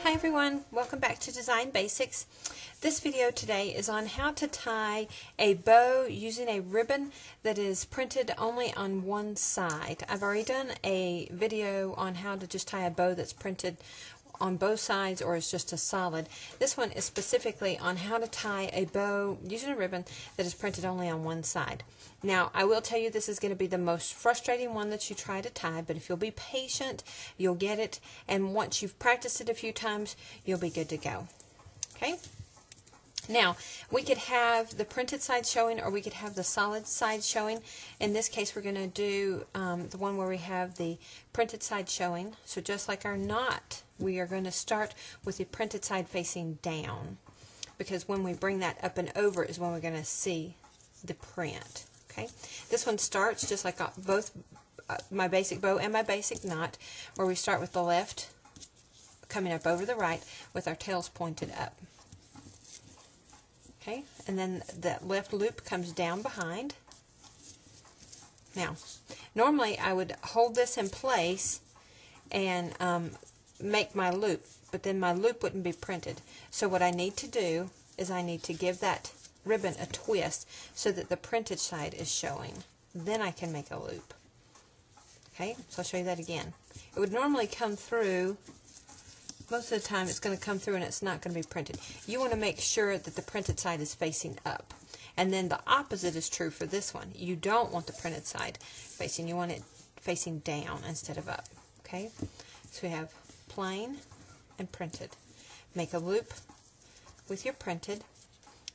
Hi everyone, welcome back to Design Basics. This video today is on how to tie a bow using a ribbon that is printed only on one side. I've already done a video on how to just tie a bow that's printed on both sides or is just a solid. This one is specifically on how to tie a bow using a ribbon that is printed only on one side. Now, I will tell you this is going to be the most frustrating one that you try to tie, but if you'll be patient, you'll get it, and once you've practiced it a few times, you'll be good to go. Okay? Now, we could have the printed side showing or we could have the solid side showing. In this case, we're going to do the one where we have the printed side showing. So just like our knot, we are going to start with the printed side facing down, because when we bring that up and over is when we're going to see the print. Okay, this one starts just like both my basic bow and my basic knot, where we start with the left coming up over the right with our tails pointed up. Okay, and then that left loop comes down behind. Now, normally I would hold this in place and make my loop, but then my loop wouldn't be printed. So what I need to do is I need to give that ribbon a twist so that the printed side is showing. Then I can make a loop. Okay, so I'll show you that again. It would normally come through, most of the time it's going to come through and it's not going to be printed. You want to make sure that the printed side is facing up. And then the opposite is true for this one. You don't want the printed side facing, you want it facing down instead of up. Okay, so we have plain and printed. Make a loop with your printed,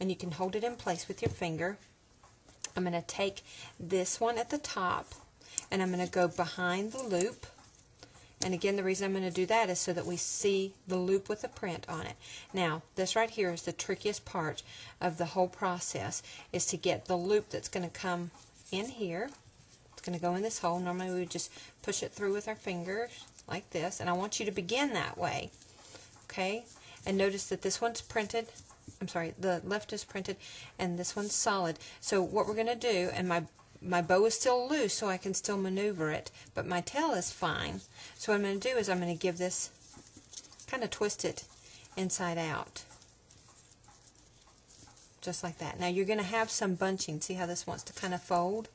and you can hold it in place with your finger. I'm going to take this one at the top and I'm going to go behind the loop. And again, the reason I'm going to do that is so that we see the loop with the print on it. Now, this right here is the trickiest part of the whole process, is to get the loop that's going to come in here. It's going to go in this hole. Normally we would just push it through with our fingers like this, and I want you to begin that way. Okay? And notice that this one's printed. I'm sorry, the left is printed and this one's solid. So what we're going to do, and my bow is still loose so I can still maneuver it, but my tail is fine. So what I'm going to do is I'm going to give this, kind of twist it inside out. Just like that. Now you're going to have some bunching. See how this wants to kind of fold?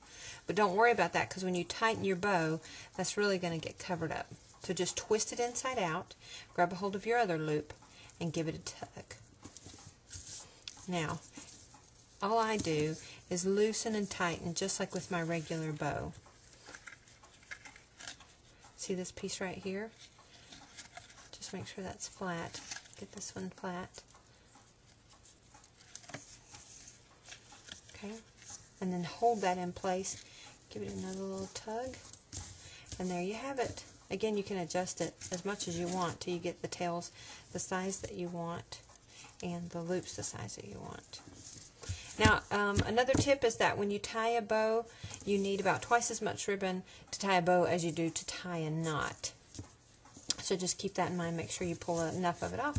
But don't worry about that, because when you tighten your bow, that's really going to get covered up. So just twist it inside out, grab a hold of your other loop, and give it a tug. Now, all I do is loosen and tighten just like with my regular bow. See this piece right here? Just make sure that's flat. Get this one flat. Okay, and then hold that in place. Give it another little tug, and there you have it. Again, you can adjust it as much as you want till you get the tails the size that you want and the loops the size that you want. Now, another tip is that when you tie a bow, you need about twice as much ribbon to tie a bow as you do to tie a knot. So just keep that in mind. Make sure you pull enough of it off.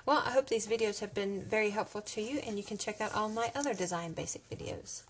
Well, I hope these videos have been very helpful to you, and you can check out all my other Design Basic videos.